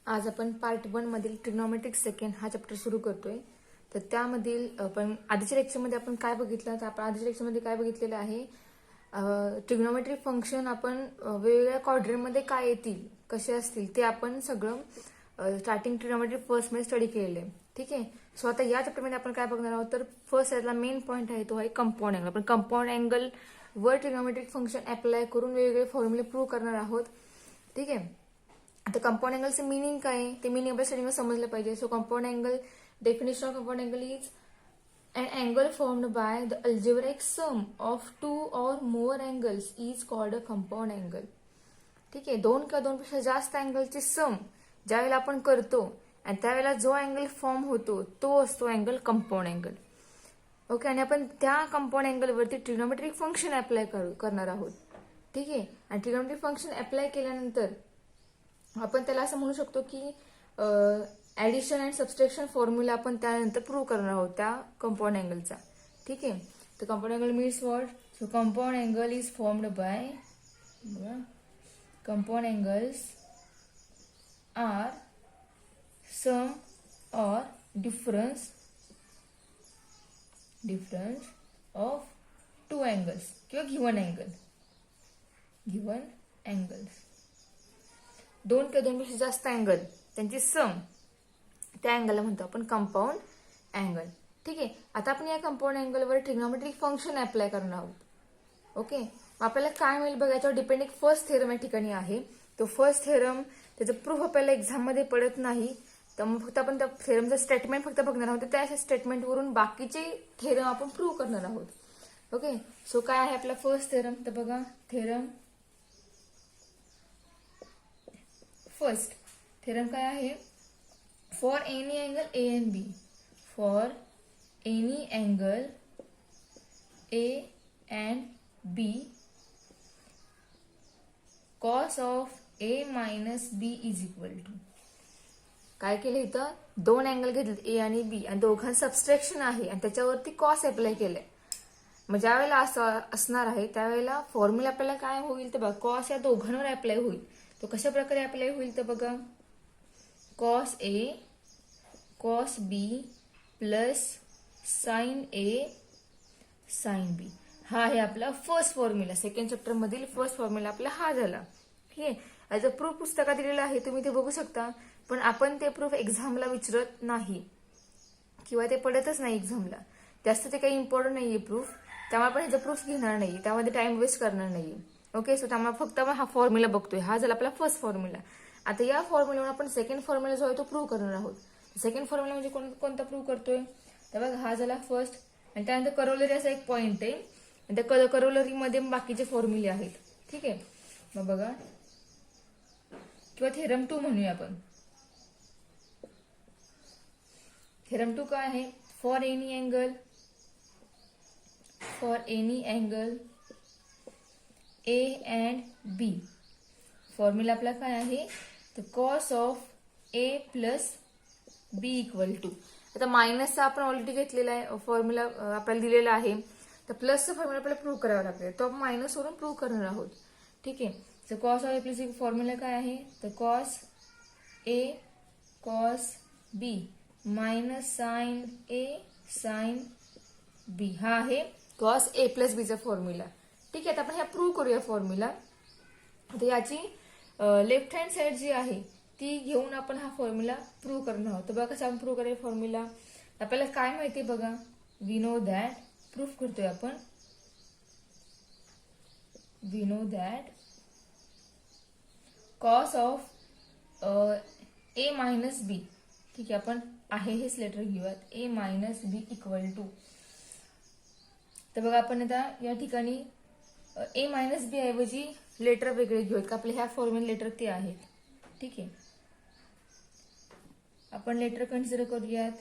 आज आपण पार्ट 1 मधील ट्रिग्नोमेट्रिक सेकंड हा चॅप्टर सुरू करतोय. तर त्यामधील आपण आधीच्या लेक्चरमध्ये आपण काय बघितलं, तर आपण आधीच्या लेक्चरमध्ये काय बघितलेलं आहे, ट्रिग्नोमेट्रिक फंक्शन आपण वेगवेगळ्या क्वाड्रंटमध्ये काय येतील, कसे असतील ते आपण सगळं स्टार्टिंग ट्रिग्नोमेट्रिक फर्स्ट मध्ये स्टडी केलेलं आहे. ठीक आहे. सो आता या चॅप्टरमध्ये आपण काय बघणार आहोत, तर फर्स्ट यातला मेन पॉईंट आहे तो आहे कंपाऊंड अँगल. आपण कंपाऊंड अँगल वर ट्रिग्नोमेट्रिक फंक्शन अप्लाय करून वेगवेगळे फॉर्म्युले प्रूव्ह करणार आहोत. ठीक आहे. आता कंपाऊंड अँगलचं मिनिंग काय आहे ते मिनिंग आपल्या स्टडीमध्ये समजलं पाहिजे. So compound angle, definition of compound angle is an angle formed by the algebraic sum of two or more angles is called a compound angle. ठीक आहे. दोन किंवा दोनपेक्षा जास्त अँगलचे सम ज्यावेळेला आपण करतो आणि त्यावेळेला जो अँगल फॉर्म होतो तो असतो अँगल कंपाऊंड अँगल. ओके. आणि आपण त्या कंपाऊंड अँगलवरती ट्रिग्नोमेट्रिक फंक्शन अप्लाय करणार आहोत. ठीक आहे. आणि ट्रिग्नोमेट्रिक फंक्शन अप्लाय केल्यानंतर आपण त्याला असं म्हणू शकतो की ऍडिशन अँड सबस्ट्रॅक्शन फॉर्म्युला आपण त्यानंतर प्रूव्ह करणार आहोत त्या कंपाऊंड अँगलचा. ठीक आहे. तर compound angle means what? So compound angle is formed by, compound angles are sum or difference of two angles किंवा गिव्हन अँगल्स. दोन किंवा दोनपेक्षा जास्त अँगल त्यांची सम, त्या अँगलला म्हणतो आपण कंपाऊंड अँगल. ठीक आहे. आता आपण या कंपाऊंड अँगलवर ट्रिग्नोमेट्रिक फंक्शन अप्लाय करणार आहोत. ओके. आपल्याला काय मिळेल बघा, याच्यावर डिपेंड एक फर्स्ट थेरम या ठिकाणी आहे. तो फर्स्ट थेरम त्याचं प्रूफ आपल्याला एक्झाम मध्ये पडत नाही, तर मग फक्त आपण त्या थेरमचं स्टेटमेंट फक्त बघणार आहोत. त्या स्टेटमेंटवरून बाकीचे थेरम आपण प्रूव्ह करणार आहोत. ओके. सो काय आहे आपला फर्स्ट थेरम, तर बघा थेरम फर्स्ट थेरम काय आहे, for any angle A and B, for any angle A and B, cos of A minus B is equal to. काय केलं इथं, दोन अँगल घेतलेत ए आणि बी आणि दोघांचं सबस्ट्रॅक्शन आहे आणि त्याच्यावरती कॉस अप्लाय केलंय. मग ज्या वेळेला असं असणार आहे त्यावेळेला फॉर्म्युला आपल्याला काय होईल तर बघा, कॉस या दोघांवर अप्लाय होईल. तो कशा प्रकारे अप्लाय होईल तर बघा, cos a cos b plus sign a sine b. हा आहे आपला फर्स्ट फॉर्म्युला. सेकंड चॅप्टर मधील फर्स्ट फॉर्म्युला आपला हा झाला. ठीक आहे. याचं प्रूफ पुस्तकात दिलेलं आहे, तुम्ही ते बघू शकता. पण आपण ते प्रूफ एक्झामला विचारत नाही किंवा ते पडतच नाही एक्झामला. जास्त ते काही इम्पॉर्टंट नाहीये प्रूफ, त्यामुळे आपण ह्याचा प्रूफ घेणार नाही, त्यामध्ये टाइम वेस्ट करणार नाही. ओके. सो त्यामुळे फक्त आपण हा फॉर्म्युला बघतोय. हा झाला आपला फर्स्ट फॉर्म्युला. आता या फॉर्म्युल्यावर आपण सेकंड फॉर्म्युला जो आहे तो प्रूव्ह करणार आहोत. सेकंड फॉर्म्युला म्हणजे कोणता प्रूव्ह करतोय तर बघा, हा झाला फर्स्ट आणि त्यानंतर करोलरी असा एक पॉइंट आहे आणि त्या करोलरीमध्ये बाकीचे फॉर्म्युले आहेत. ठीक आहे. मग बघा, किंवा थेरम 2 म्हणूया आपण. थेरम 2 काय आहे, for any angle A and B, formula आपला काय आहे तर cos of A plus B equal to. आता मायनसचा आपण ऑलरेडी घेतलेला आहे फॉर्म्युला, आपल्याला दिलेला आहे. तर प्लसचा फॉर्म्युला आपल्याला प्रूव्ह करावा लागेल, तो आपण मायनस वरून प्रूव्ह करणार आहोत. ठीक आहे. तर cos of A plus formula काय आहे तर cos a cos B minus sine a sine b. हा आहे कॉस ए प्लस बीचा फॉर्म्युला. ठीक आहे. आता आपण ह्या प्रूव्ह करूया फॉर्म्युला. तर याची लेफ्ट हँड साइड जी आहे ती घेऊन आपण हा फॉर्म्युला प्रूव्ह करणार आहोत. तर बघा कसं आपण प्रूव्ह करूया फॉर्म्युला. आपल्याला काय माहिती बघा, वी नो दॅट, प्रूफ करतोय आपण, we know that cos of A minus b. ठीक आहे. आपण आहे हेच लेटर घेऊयात, a minus B equal to. तर बघा आपण आता या ठिकाणी ए मायनस बी ऐवजी लेटर वेगळे घेऊयात का, आपले ह्या फॉर्म्युला लेटर ते आहेत. ठीक आहे. आपण लेटर कन्सिडर करूयात.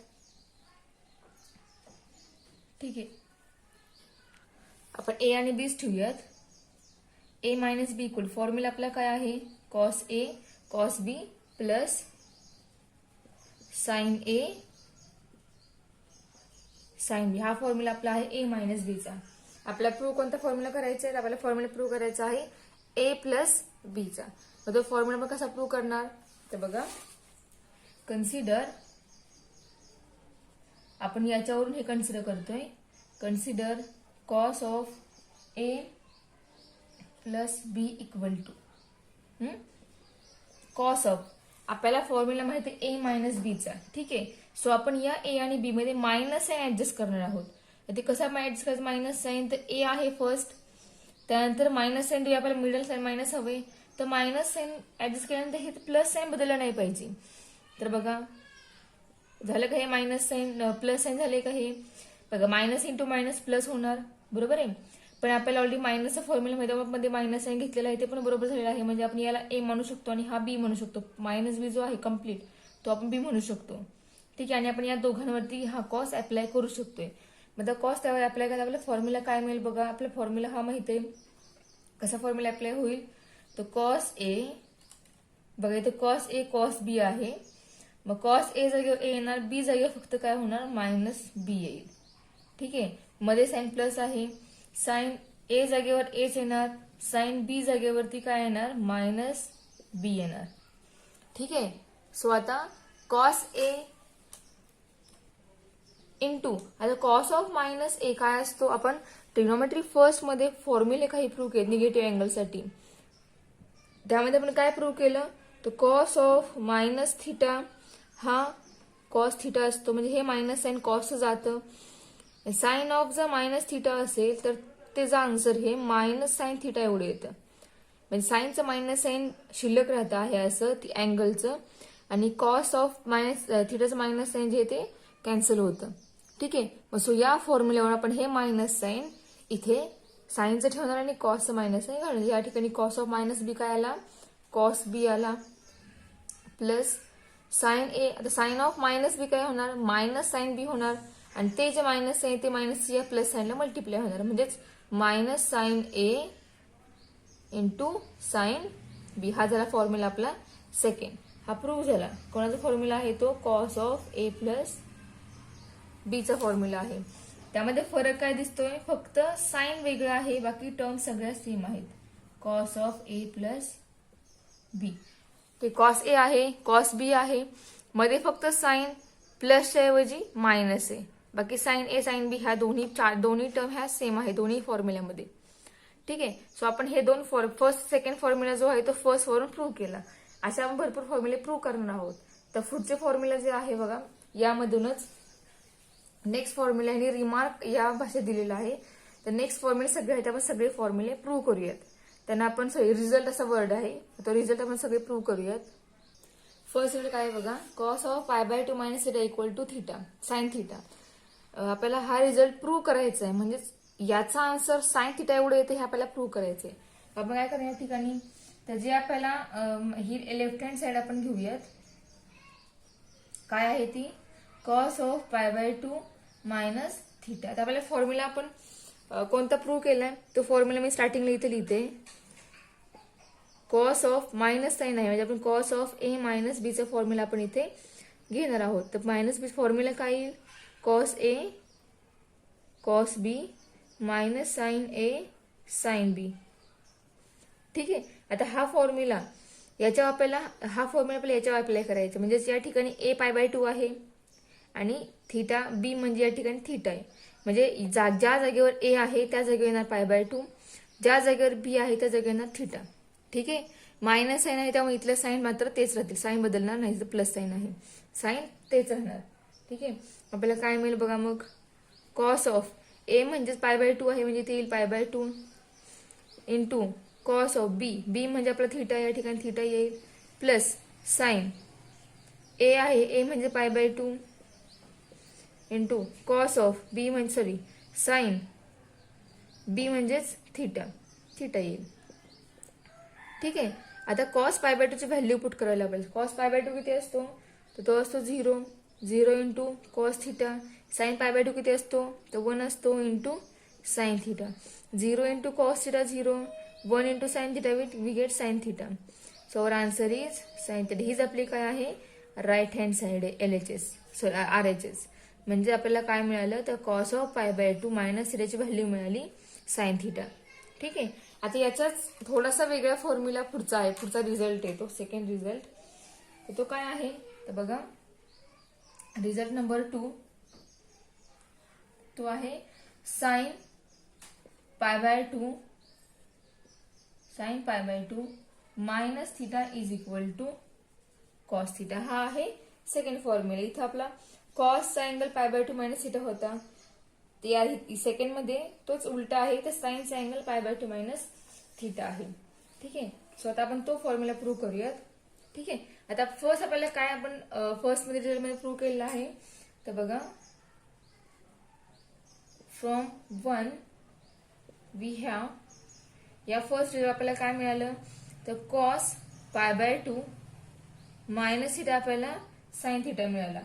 ठीक आहे. आपण ए आणि बीच ठेवूयात. ए मायनस बी इक्वल फॉर्म्युला आपला काय आहे, cos a cos b plus sign a sine b. हा फॉर्म्युला आपला आहे ए मायनस बीचा. आपला प्रूव्ह कोणता फॉर्म्युला करायचा आहे, आपल्याला फॉर्म्युला प्रूव्ह करायचा आहे ए प्लस बीचा. तो फॉर्म्युला मग कसा प्रूव्ह करणार तर बघा, कन्सिडर, आपण याच्यावरून हे कन्सिडर करतोय, consider cos of A plus B equal to cos of, आपल्याला फॉर्म्युला माहिती आहे ए मायनस बीचा, ठीक आहे. सो आपण या ए आणि बी मध्ये मायनस साइन ऍडजस्ट करणार आहोत. ते कसं ऍडजस्ट करायचं मायनस साइन, तर ए आहे फर्स्ट, त्यानंतर मायनस साइन डी, आपल्याला मिडल साइन मायनस हवे, तर मायनस साइन ऍडजस्ट केल्यानंतर हे प्लस साइन बदललं नाही पाहिजे. तर बघा झालं का हे मायनस साइन प्लस साइन झाले का, हे बघा मायनस इंटू मायनस प्लस होणार, बरोबर आहे. पण आपल्याला ऑलरेडी मायनसचा फॉर्म्युला मध्ये मायनस साइन घेतलेला आहे, ते पण बरोबर झालेलं आहे. म्हणजे आपण याला ए म्हणू शकतो आणि हा बी म्हणू शकतो. मायनस बी जो आहे कम्प्लीट तो आपण बी म्हणू शकतो, ठीक आहे. आणि आपण या दोघांवरती हा कॉस अप्लाय करू शकतोय. मग कॉस त्यावर अप्लाय करायला आपल्याला फॉर्म्युला काय मिळेल बघा, आपला फॉर्म्युला हा माहिती आहे. कसा फॉर्म्युला अप्लाय होईल, तर कॉस ए, बघा इथे कॉस ए कॉस बी आहे. मग कॉस ए जागेवर ए येणार, बी जागेवर फक्त काय होणार मायनस बी येईल, ठीक आहे. मध्ये साइन प्लस आहे, साइन ए जागेवर एच येणार, साइन बी जागेवरती काय येणार मायनस बी येणार, ठीक आहे. सो आता कॉस ए इंटू, आता कॉस ऑफ मायनस ए काय असतो, आपण ट्रिग्नोमेट्री फर्स्ट मध्ये फॉर्म्युले काही प्रूव्ह केले निगेटिव्ह अँगलसाठी. त्यामध्ये आपण काय प्रूव्ह केलं, तर कॉस ऑफ मायनस थिटा हा कॉस थिटा असतो, म्हणजे हे मायनस साइन कॉस जातं. साइन ऑफ जर मायनस थिटा असेल तर त्याचा आन्सर हे मायनस साइन थिटा एवढं येतं. म्हणजे साइनचं मायनस साइन शिल्लक राहतं आहे असं अँगलचं, आणि कॉस ऑफ मायनस थिटाचं मायनस साइन जे ते कॅन्सल होतं, ठीक आहे. मग सो या फॉर्म्युल्यावर आपण हे मायनस साइन इथे साइनचं ठेवणार आणि कॉसचं मायनस साइन घालणार. या ठिकाणी कॉस ऑफ मायनस बी काय आला, कॉस बी आला, प्लस साइन ए, आता साइन ऑफ मायनस बी काय होणार मायनस साइन बी होणार, आणि ते जे मायनस आहे ते मायनस या प्लस साइनला मल्टिप्लाय होणार, म्हणजेच minus sine a into sine b. हा झाला फॉर्म्युला आपला सेकंड, हा प्रूव्ह झाला. कोणाचा फॉर्म्युला आहे तो कॉस ऑफ ए प्लस बीचा फॉर्म्युला आहे. त्यामध्ये फरक काय दिसतोय, फक्त साइन वेगळा आहे, बाकी टर्म सगळ्या सेम आहेत. कॉस ऑफ ए प्लस बी, ते कॉस ए आहे कॉस बी आहे, मध्ये फक्त साइन प्लसच्या ऐवजी मायनस आहे, बाकी साइन ए साइन बी ह्या दोन्ही टर्म ह्या सेम आहे दोन्ही फॉर्म्युल्यामध्ये, ठीक आहे. सो आपण हे दोन फर्स्ट सेकंड फॉर्म्युला जो आहे तो फर्स्ट वरून प्रूव्ह केला. अशा आपण भरपूर फॉर्म्युले प्रूव्ह करणार आहोत. तर पुढचे फॉर्म्युला जे आहे बघा, यामधूनच नेक्स्ट फॉर्म्युला आणि रिमार्क या भाषेत दिलेला आहे. तर नेक्स्ट फॉर्म्युले सगळे आहेत, आपण सगळे फॉर्म्युले प्रूव्ह करूयात. त्यांना आपण रिझल्ट असा वर्ड आहे, तो रिझल्ट आपण सगळे प्रूव्ह करूयात. फर्स्ट रिझल्ट काय बघा, cos of π/2 minus theta equal to theta sine theta. आपल्याला हा रिझल्ट प्रूव्ह करायचा आहे, म्हणजे याचा आन्सर साइन थिटा एवढं येते हे आपल्याला प्रूव्ह करायचंय. आपण काय करूया या ठिकाणी, तर जे आपल्याला ही लेफ्ट हँड साइड आपण घेऊयात, काय आहे ती कॉस ऑफ π/2 मायनस थिटा. आता आपल्याला फॉर्म्युला आपण कोणता प्रूव्ह केलाय, तो फॉर्म्युला मी स्टार्टिंगला इथे लिहिते. कॉस ऑफ मायनस साइन आहे, म्हणजे आपण कॉस ऑफ ए मायनस बीचा फॉर्म्युला आपण इथे घेणार आहोत. तर मायनस बी फॉर्म्युला काय येईल, cos a cos B minus sine a sine b, ठीक आहे. आता हा फॉर्म्युला आपल्याला याच्यावर अप्लाय करायचा, म्हणजे या ठिकाणी ए π/2 आहे आणि थिटा बी म्हणजे या ठिकाणी थिटा आहे, म्हणजे ज्या जागेवर ए आहे त्या जागेवर येणार π/2, ज्या जागेवर बी आहे त्या जागेवर येणार थिटा, ठीक आहे. मायनस साइन आहे त्यामुळे इथलं साइन मात्र तेच राहतील, साइन बदलणार नाही. जर प्लस साइन आहे साइन तेच राहणार, ठीक आहे. आपल्याला काय मिळेल बघा, मग कॉस ऑफ ए म्हणजेच π/2 आहे, म्हणजे ते येईल π/2 इंटू कॉस ऑफ बी म्हणजे आपला थिटा, या ठिकाणी थिटा येईल, प्लस साइन ए आहे, ए म्हणजे π/2 इंटू कॉस ऑफ बी म्हणजे साइन बी म्हणजेच थिटा येईल, ठीक आहे. आता कॉस π/2 ची व्हॅल्यू पुट करायला पाहिजे. कॉस π/2 किती असतो, तर तो असतो 0 इंटू कॉस थिटा. साइन π/2 किती असतो, तर 1 असतो into sine theta. 0 into cos theta 0, 1 into sine theta we get sine theta. So our answer is sine theta. हीच आपली काय आहे राईट हँड साइड आहे LHS RHS. म्हणजे आपल्याला काय मिळालं, तर कॉस ऑफ π/2 मायनस थिटाची व्हॅल्यू मिळाली साइन थिटा, ठीक आहे. आता याचाच थोडासा वेगळा फॉर्म्युला पुढचा रिझल्ट आहे, तो सेकंड रिझल्ट. तो काय आहे, तर बघा रिझल्ट नंबर 2 तो आहे sine π/2 minus theta is equal to cos theta. हा आहे सेकंड फॉर्म्युला. इथं आपला कॉसचा अँगल π/2 मायनस थिटा होता. सेकंड मध्ये तोच उलटा आहे, तर साइनचा अँगल π/2 मायनस थिटा आहे. ठीक आहे. सो आता आपण तो फॉर्म्युला प्रूव्ह करूयात. ठीक आहे. आता फर्स्ट आपल्याला काय आपण फर्स्ट मध्ये रिझल्ट मध्ये प्रूव्ह केलेलं आहे, तर बघा फ्रॉम 1 वी हॅव, या फर्स्ट रिझल्ट आपल्याला काय मिळालं, तर कॉस π/2 मायनस थिटा आपल्याला साइन थिटा मिळाला.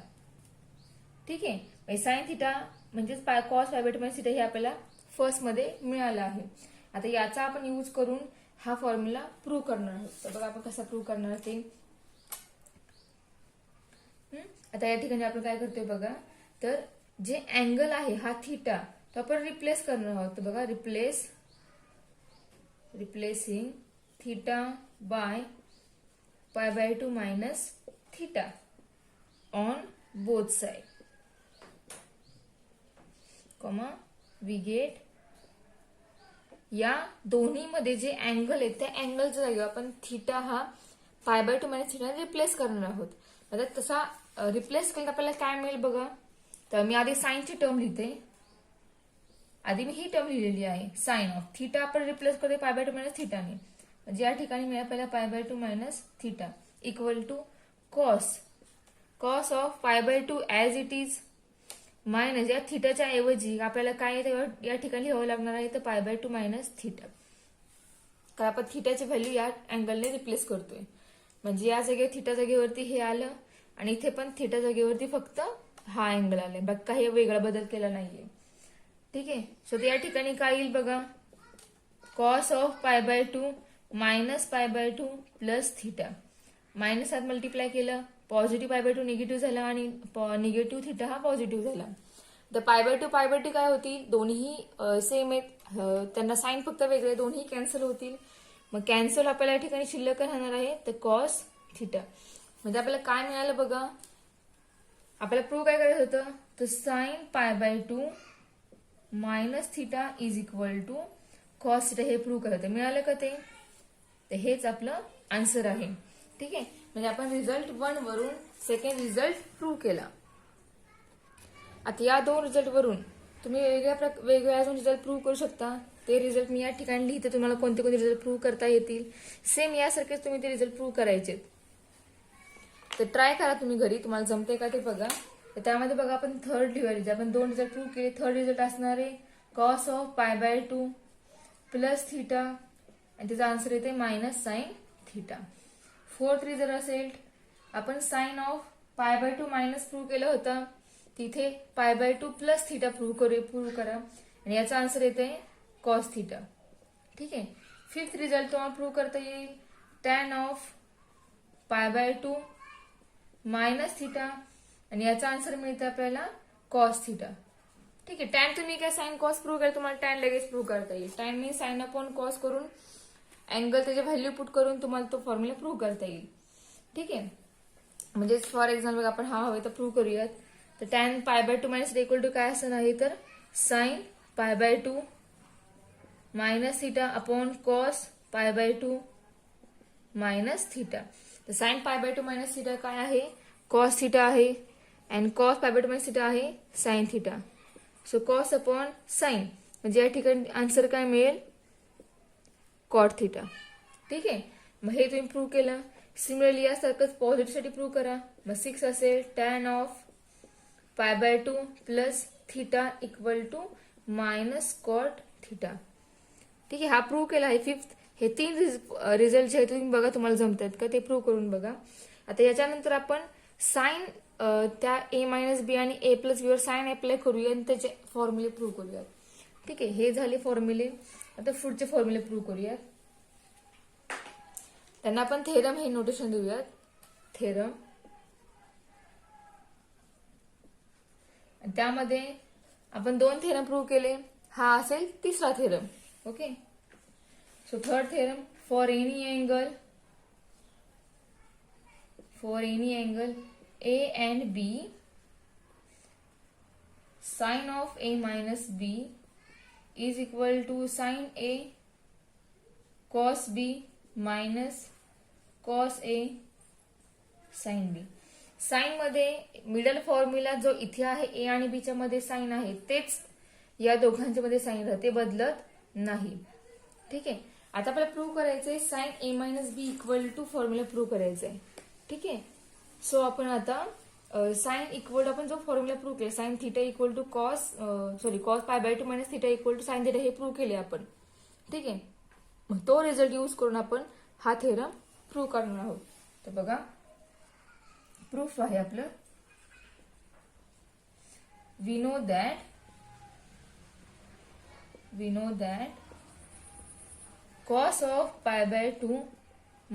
ठीक आहे. साइन थिटा म्हणजेच कॉस π/2 मायनस थिटा हे आपल्याला फर्स्ट मध्ये मिळालं आहे. आता याचा आपण यूज करून हा फॉर्म्युला प्रूव्ह करणार आहोत. तर बघा आपण कसा प्रूव्ह करणार ते. आता या ठिकाणी आपण काय करतोय बघा, तर जे अँगल आहे हा थिटा तो आपण रिप्लेस करणार आहोत. तर बघा replacing theta by π/2 minus theta on both side, comma we get, या दोन्ही मध्ये जे अँगल आहेत त्या अँगलच्या जागी आपण थिटा हा π/2 मायनस थिटा रिप्लेस करणार आहोत. आता तसा रिप्लेस केलं आपल्याला काय मिळेल बघा, तर मी आधी साइनची टर्म लिहिते. आधी मी ही टर्म लिहिलेली आहे साइन ऑफ थिटा, आपण रिप्लेस करते π/2 मायनस थिटाने. म्हणजे या ठिकाणी मिळेल आपल्याला π/2 minus theta equal to cos of π/2 as it is minus, या थिटाच्या ऐवजी आपल्याला काय या ठिकाणी लिहावं लागणार आहे, तर π/2 मायनस थिटा. कारण आपण थिटाची व्हॅल्यू या अँगलने रिप्लेस करतोय. म्हणजे या जागेवर थिटा जागेवरती हे आलं आणि इथे पण थिटा जागेवरती फक्त हा अँगल आलाय, बाकी काही वेगळा बदल केला नाहीये. ठीक आहे. सो या ठिकाणी काय येईल बघा, cos of π/2 minus π/2 plus theta, minus आत मल्टिप्लाय केलं, पॉझिटिव्ह π/2 निगेटिव्ह झाला आणि निगेटिव्ह थिटा हा पॉझिटिव्ह झाला. तर π/2 काय होतील, दोन्ही सेम आहेत, त्यांना साइन फक्त वेगळे, दोन्ही कॅन्सल होतील. मग कॅन्सल आपल्याला या ठिकाणी शिल्लक राहणार आहे, तर कॉस थिटा. म्हणजे आपल्याला काय मिळालं बघा, आपल्याला प्रूव्ह काय करायचं होतं, तर sine π/2 minus theta is equal to cos theta हे प्रूव्ह करायचं. मिळालं का ते, तर हेच आपलं आन्सर आहे. ठीक आहे. म्हणजे आपण रिझल्ट 1 वरून सेकंड रिझल्ट प्रूव्ह केला. आता या दोन रिझल्ट वरून तुम्ही वेगवेगळ्या अजून रिझल्ट प्रूव्ह करू शकता. ते रिझल्ट मी या ठिकाणी लिहिते, तुम्हाला कोणते कोणते रिझल्ट प्रूव्ह करता येतील. सेम यासारखेच तुम्ही ते रिझल्ट प्रूव्ह करायचे. तर ट्राय करा तुम्ही घरी, तुम्हाला जमते का ते बघा. तर त्यामध्ये बघा आपण थर्ड लिहायचे, आपण दोन रिझल्ट प्रूव्ह केले. थर्ड रिझल्ट असणार आहे कॉस ऑफ π/2 प्लस थिटा आणि त्याचा आन्सर येते minus sine theta. Fourth result असेल, आपण साइन ऑफ π/2 मायनस प्रूव्ह केलं होतं, तिथे π/2 प्लस थिटा प्रूव्ह करा आणि याचा आन्सर येते कॉस थिटा. ठीक आहे. फिफ्थ रिझल्ट तुम्हाला प्रूव्ह करता येईल, टॅन ऑफ π/2 मायनस थिटा आणि याचा आन्सर मिळतं आपल्याला कॉस थिटा. ठीक आहे. टॅन तुम्ही काय साइन कॉस प्रूव्ह करा, तुम्हाला टॅन लगेच प्रूव्ह करता येईल. टॅन मी साइन अपॉन कॉस करून अँगल त्याची व्हॅल्यू पुट करून तुम्हाला तो फॉर्म्युला प्रूव्ह करता येईल. ठीक आहे. म्हणजे फॉर एक्झाम्पल आपण हा हवे तर प्रूव्ह करूयात. तर टॅन π/2 मायनस इक्वल टू काय असं नाही, तर sine π/2 minus theta upon cos π/2 minus theta. तर साइन π/2 मायनस थिटा काय आहे, कॉस थिटा आहे, अँड कॉस π/2 मायनस थिटा आहे sine theta. So cos upon sine, म्हणजे या ठिकाणी आन्सर काय मिळेल, कॉट थिटा. ठीक आहे. मग हे तुम्ही प्रूव्ह केलं. सिमिलरली यासारखंच पॉझिटिव्ह साठी प्रूव्ह करा. मग 6 असेल tan of π/2 plus theta equal to minus cot theta. ठीक आहे. हा प्रूव्ह केला आहे फिफ्थ. हे 3 रिझल्ट जे आहेत तुम्ही बघा तुम्हाला जमतात का ते प्रूव्ह करून बघा. आता याच्यानंतर आपण साइन त्या a मायनस बी आणि a प्लस बी वर साइन अप्लाय करूया आणि त्याचे फॉर्म्युले प्रूव्ह करूयात. ठीक आहे. हे झाले फॉर्म्युले. आता पुढचे फॉर्म्युले प्रूव्ह करूयात. त्यांना आपण थेरम हे नोटेशन देऊयात. थेरम, त्यामध्ये आपण 2 थेरम प्रूव्ह केले. हा असेल तिसरा theorem. Okay. So third theorem, for any angle A and B sine of A minus B is equal to sine A cos B minus cos A sine B. Sine मध्ये middle formula जो इथे आहे ए आणि बीच्या मध्ये sign आहे तेच या दोघांच्या मध्ये साइन राहते, बदलत नाही. ठीक आहे. आता आपल्याला प्रूव्ह करायचंय sine A minus B equal to formula prove करायचा आहे. ठीक आहे. सो आपण आता साइन इक्वल आपण जो फॉर्म्युला प्रूव्ह केला sine theta equal to cos cos pi by 2 minus theta equal to sine theta हे प्रूव्ह केले आपण. ठीक आहे. मग तो रिझल्ट यूज करून आपण हा थेरम प्रूव्ह करणार आहोत. तर बघा प्रूफ आहे आपलं. We know that cos of pi by 2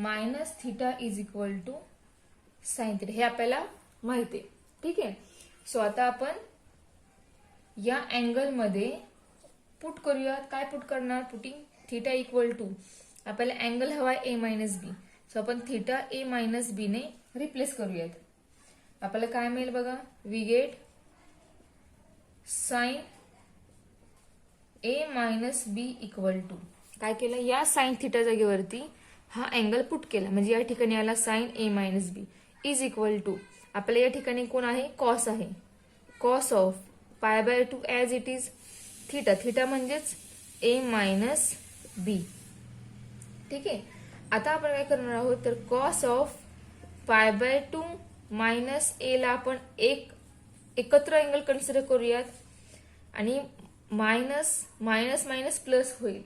minus theta is equal to sin theta हे आपल्याला माहिती आहे. ठीक आहे. सो आता आपण या अँगल मध्ये पुट करूयात. काय पुट करणार? पुटिंग थिटा इक्वल टू आपल्याला अँगल हवा आहे ए मायनस बी. सो आपण थिटा ए मायनस बी ने रिप्लेस करूयात. आपल्याला काय मिळेल बघा. We get sine A minus B equal to काय केलं या साइन थिटा जागेवरती हा अँगल पुट केला म्हणजे या ठिकाणी आला sine A minus B is equal to आपल्याला या ठिकाणी कोण आहे कॉस आहे. Cos of pi by 2 as it is theta. Theta म्हणजेच ए मायनस बी. ठीक आहे. आता आपण काय करणार आहोत तर cos of pi by 2 minus a ला आपण एकत्र अँगल कन्सिडर करूयात आणि मायनस मायनस मायनस प्लस होईल.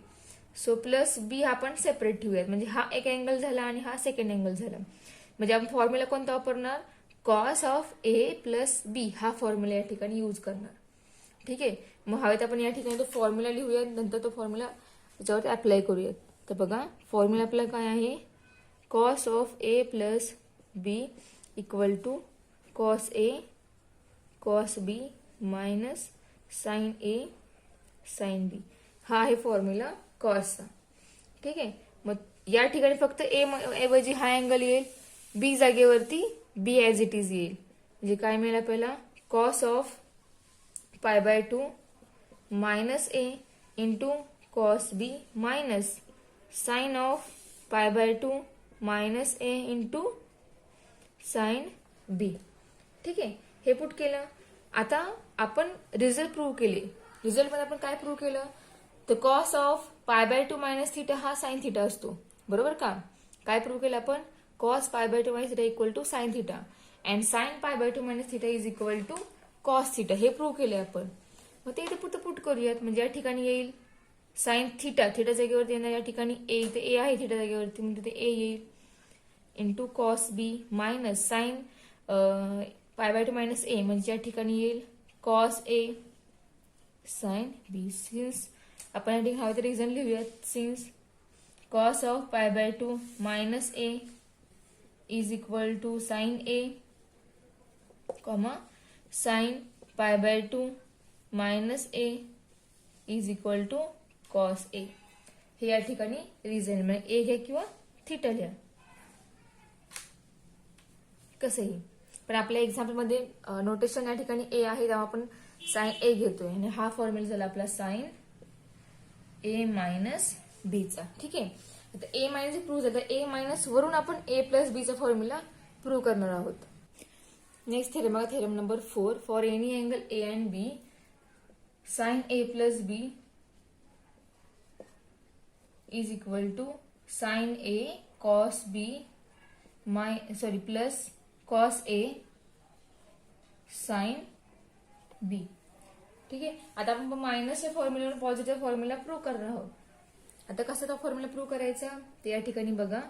सो प्लस बी हा आपण सेपरेट ठेवूयात म्हणजे हा एक अँगल झाला आणि हा सेकंड अँगल झाला. म्हणजे आपण फॉर्म्युला कोणता वापरणार cos of A plus b हा फॉर्म्युला या ठिकाणी यूज करणार. ठीक आहे. मग हवेत आपण या ठिकाणी तो फॉर्म्युला लिहूयात नंतर तो फॉर्म्युला त्याच्यावरती अप्लाय करूयात. तर बघा फॉर्म्युला आपला काय आहे cos of A plus B equal to cos a cos B minus sine a sine b हा आहे फॉर्म्युला कॉसचा. ठीक आहे. मग या ठिकाणी फक्त ए ऐवजी हा अँगल येईल बी जागेवरती बी ऍज इट इज येईल म्हणजे काय मिळेल आपल्याला cos of pi by 2 minus a into cos B minus sine of pi by 2 minus a into sine b. ठीक आहे. हे पुट केलं. आता आपण रिझल्ट प्रूव्ह केले. रिझल्ट मध्ये आपण काय प्रूव्ह केलं तर cos of pi by 2 minus theta हा साइन थिटा असतो. बरोबर का. काय प्रूव्ह केलं आपण cos pi by 2 minus theta equal to sine theta and sine pi by 2 minus theta is equal to cos theta हे प्रूव्ह केले आपण. मग ते इथे पुट करूयात म्हणजे या ठिकाणी येईल साइन थिटा थिटा जागेवरती येणार या ठिकाणी ए इथे ए आहे थिटा जागेवरती म्हणजे ते ए येईल into cos B minus sine pi by 2 minus a म्हणजे या ठिकाणी येईल कॉस ए साइन बी. सिन्स आपण या ठिकाणी हवे तर रिझन लिहूयात. Since cos of pi by 2 minus a is equal to sine a comma sine pi by 2 minus a is equal to cos a हे या ठिकाणी रिझन म्हणजे ए घ्या किंवा थिटा लिहा कसंही. पण आपल्या एक्झाम्पल मध्ये नोटेशन या ठिकाणी ए आहे तेव्हा आपण साइन ए घेतोय आणि हा फॉर्म्युला झाला आपला साइन ए मायनस बीचा. ठीक आहे. आता ए मायनस प्रूव्ह झालं ए मायनस वरून आपण ए प्लस बीचा फॉर्म्युला प्रूव्ह करणार आहोत. नेक्स्ट थेरम बघा theorem number 4 for any angle A and B sine A plus B is equal to sine A cos b plus cos A sine b. ठीक आहे. आता आपण मायनसच्या फॉर्म्युलावर पॉझिटिव्ह फॉर्म्युला प्रूव्ह करणार आहोत. आता कसा तो फॉर्म्युला प्रूव्ह करायचा ते या ठिकाणी बघा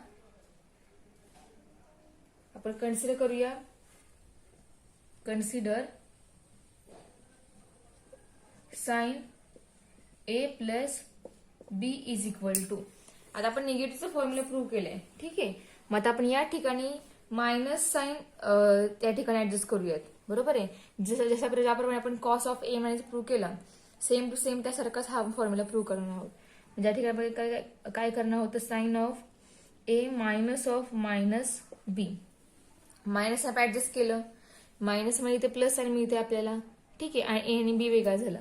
आपण कन्सिडर करूया. Consider sine A plus B is equal to आता आपण निगेटिव्हचा फॉर्म्युला प्रूव्ह केलाय. ठीक आहे. मग आता आपण या ठिकाणी मायनस साइन त्या ठिकाणी ऍडजस्ट करूयात. बरोबर आहे. ज्याप्रमाणे आपण cos of A minus prove केला सेम टू सेम त्यासारखाच हा फॉर्म्युला प्रूव्ह करणार आहोत. ज्या ठिकाणी काय करणार आहोत sine of A minus of minus B minus आपण ऍडजस्ट केलं मायनस मध्ये इथे प्लस साईन मिळते आपल्याला, ठीक आहे. आणि ए आणि बी वेगळा झाला,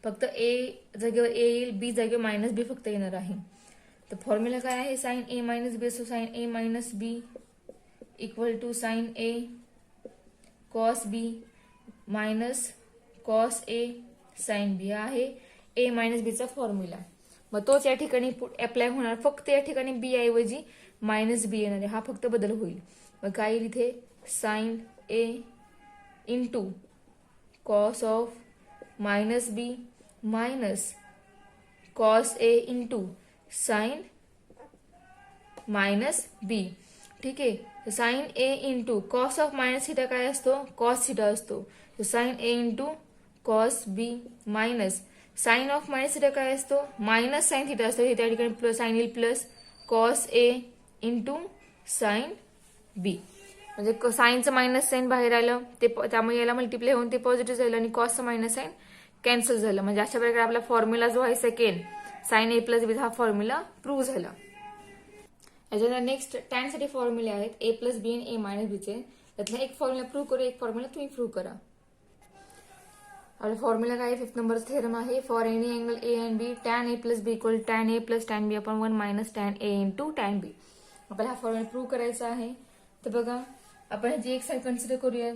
फक्त ए जागेवर ए येईल, बी जागेवर मायनस बी फक्त येणार आहे. तर फॉर्म्युला काय आहे, sine A minus B. So sine A minus B equal to sine A cos B minus cos A sine b. हा आहे ए मायनस बीचा फॉर्म्युला. मग तोच या ठिकाणी अप्लाय होणार, फक्त या ठिकाणी बी ऐवजी मायनस बी येणार आहे, हा फक्त बदल होईल. मग काय येईल इथे, sine a into cos of minus B minus cos a into sine minus b. ठीक आहे. Sine a into cos of minus theta काय असतो, कॉस थिटा असतो. Sine a into cos B minus sine of minus theta काय असतो, minus sine theta असतो. हे त्या ठिकाणी प्लस साइन येईल, plus cos a into sine b. म्हणजे साइनचं मायनस साइन बाहेर आलं, ते त्यामुळे याला मल्टिप्लाय होऊन ते पॉझिटिव्ह झालं आणि कॉसचं मायनस साइन कॅन्सल झालं. म्हणजे अशा प्रकारे आपला फॉर्म्युला जो आहे सेकंड साइन ए प्लस बी हा फॉर्म्युला प्रूव्ह झाला. याच्यानंतर नेक्स्ट टॅन साठी फॉर्म्युले आहेत ए प्लस बी आणि ए मायनस बीचे. त्यातला एक फॉर्म्युला प्रूव्ह करू, एक फॉर्म्युला तुम्ही प्रूव्ह करा. आपला फॉर्म्युला काय, 5th नंबरचा थेरम आहे. For any angle A and b tan a plus B equal tan a plus tan b upon 1 minus tan a into tan b. आपल्याला हा फॉर्म्युला प्रूव्ह करायचा आहे. तर बघा आपण ह्याची एक साईड कन्सिडर करूया.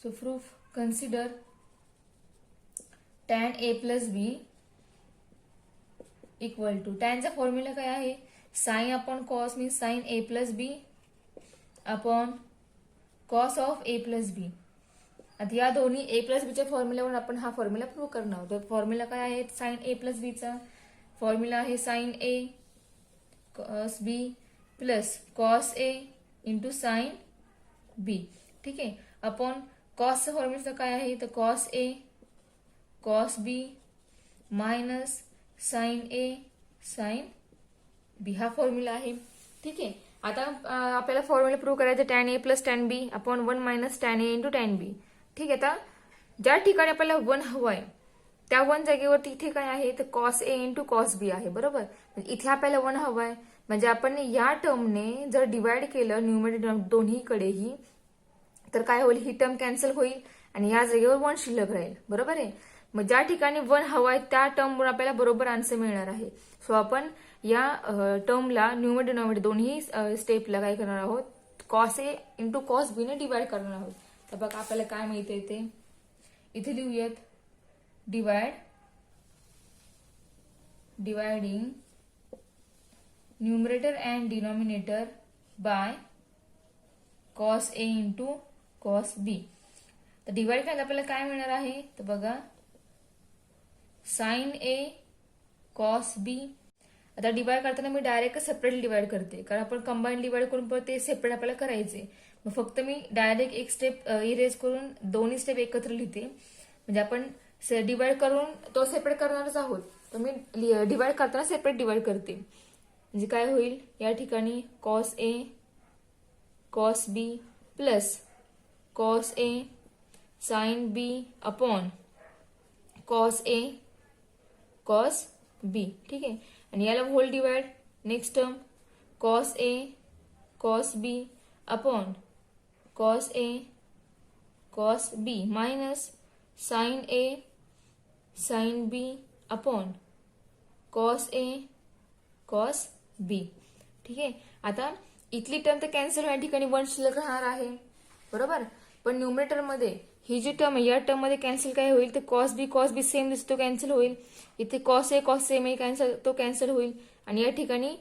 So proof consider tan a plus B equal to टॅनचा फॉर्म्युला काय आहे, sine upon cos means sine A plus b upon cos of A plus b. आता या दोन्ही ए प्लस बीच्या फॉर्म्युल्यावर आपण हा फॉर्म्युला प्रूव्ह करणार आहोत. फॉर्म्युला काय आहे, साइन ए प्लस बीचा फॉर्म्युला आहे sine A cos b plus cos a into sine b. ठीक आहे. अपॉन कॉसचा फॉर्म्युला काय आहे, तर cos a cos B minus sine a sine b हा फॉर्म्युला आहे. ठीक आहे. आता आपल्याला फॉर्म्युला प्रूव्ह करायचं tan a plus tan b upon 1 minus tan a into tan बी. ठीक आहे. आता ज्या ठिकाणी आपल्याला 1 हवं आहे त्या 1 जागेवरती इथे काय आहे, तर कॉस ए इंटू कॉस बी आहे. बरोबर. इथे आपल्याला 1 हवं आहे, म्हणजे आपण या टर्मने जर डिवाइड केलं न्यूमरेटर दोन्हीकडेही तर काय होईल, ही टर्म कॅन्सल होईल आणि या जागेवर 1 शिल्लक राहील. बरोबर आहे. मग ज्या ठिकाणी 1 हवा आहे त्या टर्मवर आपल्याला बरोबर आन्सर मिळणार आहे. सो आपण या टर्मला न्यूमरेटर डिनॉमिनेटर दोन्ही स्टेपला काय करणार आहोत, कॉस ए इंटू कॉस बी ने डिवाइड करणार आहोत. तर बघा आपल्याला काय माहिती आहे ते इथे लिहूयात. Dividing numerator and denominator by cos a into cos b. तर डिवाइड करायला आपल्याला काय मिळणार आहे, तर बघा साइन ए कॉस बी. आता डिवाइड करताना मी डायरेक्ट सेपरेटली डिवाइड करते, कारण आपण कंबाईन डिवाइड करून पण ते सेपरेट आपल्याला करायचे. मग फक्त मी डायरेक्ट एक स्टेप इरेज करून दोन्ही स्टेप एकत्र लिहिते. म्हणजे आपण डिवाइड करून तो सेपरेट करणारच आहोत, तर मी डिवाइड करताना सेपरेट डिवाइड करते. म्हणजे काय होईल, या ठिकाणी cos a cos b plus cos A sine b upon cos a cos b. ठीक आहे. आणि याला whole divide, next term cos a cos b upon cos a cos B minus sine a sine b upon cos a cos b. ठीक आहे. आता इथली term तर cancel या ठिकाणी 1 शिल्लक राहणार आहे. बरोबर. पण न्यूमरेटर मध्ये ही जी टर्म आहे या टर्म मध्ये कॅन्सल काय होईल, तर कॉस बी सेम दिसतो कॅन्सल होईल. इथे कॉस ए कॅन्सल तो कॅन्सल होईल आणि या ठिकाणी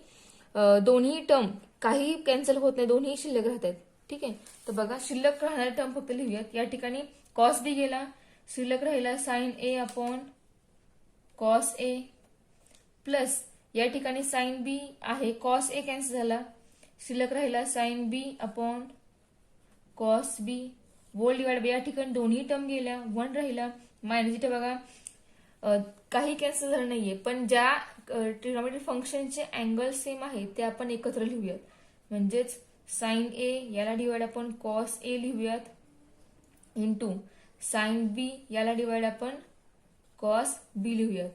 दोन्ही टर्म काही कॅन्सल होत नाही, दोन्ही शिल्लक राहतात. ठीक आहे. तर बघा शिल्लक राहणारे टर्म फक्त लिहूयात. या ठिकाणी कॉस बी गेला, शिल्लक राहिला साइन ए अपॉन कॉस ए प्लस या ठिकाणी साइन बी आहे, कॉस ए कॅन्सल झाला, शिल्लक राहिला साइन बी अपॉन कॉस बी होल डिवाइड. या ठिकाणी दोन्ही टर्म गेल्या, 1 राहिला मायनस. इथे बघा काही कॅन्सल झालं नाहीये, पण ज्या ट्रिग्नोमेट्रिक फंक्शनचे अँगल सेम आहे ते आपण एकत्र लिहूयात. म्हणजेच साइन ए याला डिवाइड आपण कॉस ए लिहूयात इंटू साइन बी याला डिवाइड आपण कॉस बी लिहूयात.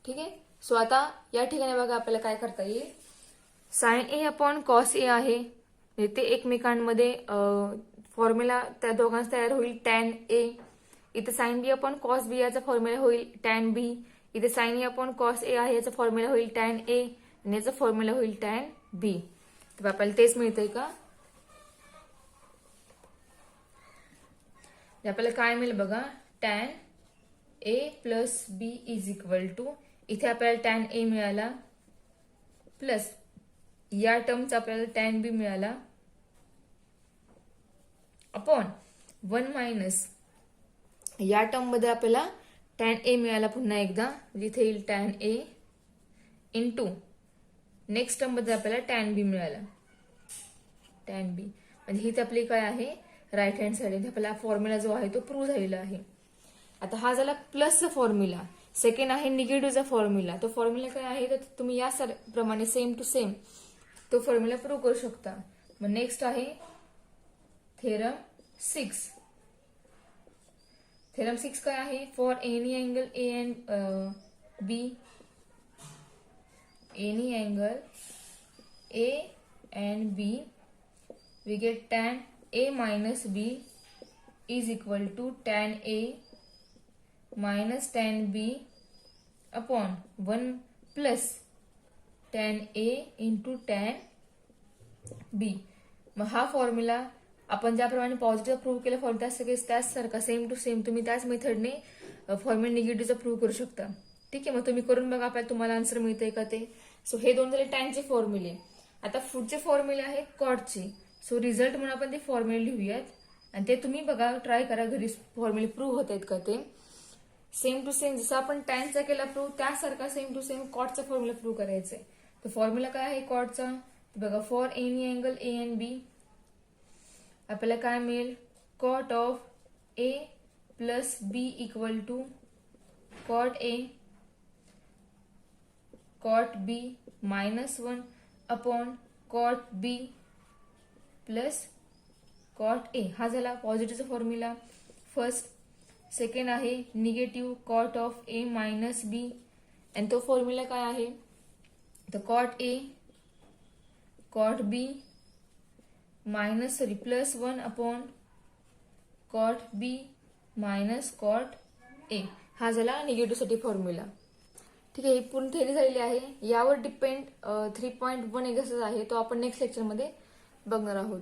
ठीक आहे. सो आता या ठिकाणी बघा आपल्याला काय करता येईल, साइन ए अपॉन कॉस ए आहे ते एकमेकांमध्ये फॉर्म्युला त्या दोघांचा तयार होईल tan A. इथे साइन बी अपॉन कॉस बी याचा फॉर्म्युला होईल tan B. इथे साइन ए अपॉन कॉस ए आहे याचा फॉर्म्युला होईल tan A आणि याचा फॉर्म्युला होईल tan B. तर आपल्याला तेच मिळतंय का? आपल्याला काय मिळेल बघा, tan A plus B is equal to, इथे आपल्याला tan A मिळाला प्लस या टर्मचा आपल्याला tan B मिळाला अपॉन 1 मायनस या टर्म मध्ये आपल्याला tan A मिळाला पुन्हा एकदा, जिथे येईल tan A into next term मध्ये आपल्याला tan B मिळाला, tan B म्हणजे ही आपली काय आहे, राईट हँड साइड. आपला फॉर्म्युला जो आहे तो प्रूव्ह झालेला आहे. आता हा झाला प्लसचा फॉर्म्युला. सेकंड आहे निगेटिव्हचा फॉर्म्युला. तो फॉर्म्युला काय आहे तर तुम्ही या प्रमाणे सेम टू सेम तो फॉर्म्युला प्रूव्ह करू शकता. मग नेक्स्ट आहे थेरम 6. थेरम 6 काय आहे, for any angle A and B, any angle A and B we get tan A minus B is equal to tan A minus tan B upon 1 plus tan A into tan B. मग हा formula आपण ज्याप्रमाणे positive prove केला formula त्याच सारखा same to same तुम्ही त्याच मेथडने formula निगेटिव्हचा prove करू शकता. ठीक आहे, मग तुम्ही करून बघा आपल्याला तुम्हाला आन्सर मिळतंय का ते. सो हे दोन झाले टॅनचे फॉर्म्युले. आता पुढचे फॉर्म्युले आहेत कॉटचे. सो रिझल्ट म्हणून आपण ते फॉर्म्युले लिहूयात आणि ते तुम्ही बघा, ट्राय करा घरी फॉर्म्युले प्रूव्ह होत आहेत का ते. सेम टू सेम जसं आपण टॅनचा केला प्रूव्ह त्यासारखा सेम टू सेम कॉटचा फॉर्म्युला प्रूव्ह करायचा आहे. तर फॉर्म्युला काय आहे कॉटचा बघा, for any angle A and B आपल्याला काय मिळेल, cot of A plus B equal to cot A cot B minus 1 upon cot B plus cot A. हा झाला पॉझिटिव्हचा फॉर्म्युला फर्स्ट. सेकंड आहे negative cot of A minus B आणि तो formula काय आहे तर cot A cot B minus plus 1 upon cot B minus cot A. हा झाला निगेटिव्ह साठी फॉर्म्युला. ठीक आहे, ही पूर्ण थेरी झालेली आहे. यावर डिपेंड 3.1 एक्झरसाइज आहे तो आपण नेक्स्ट लेक्चरमध्ये बघणार आहोत.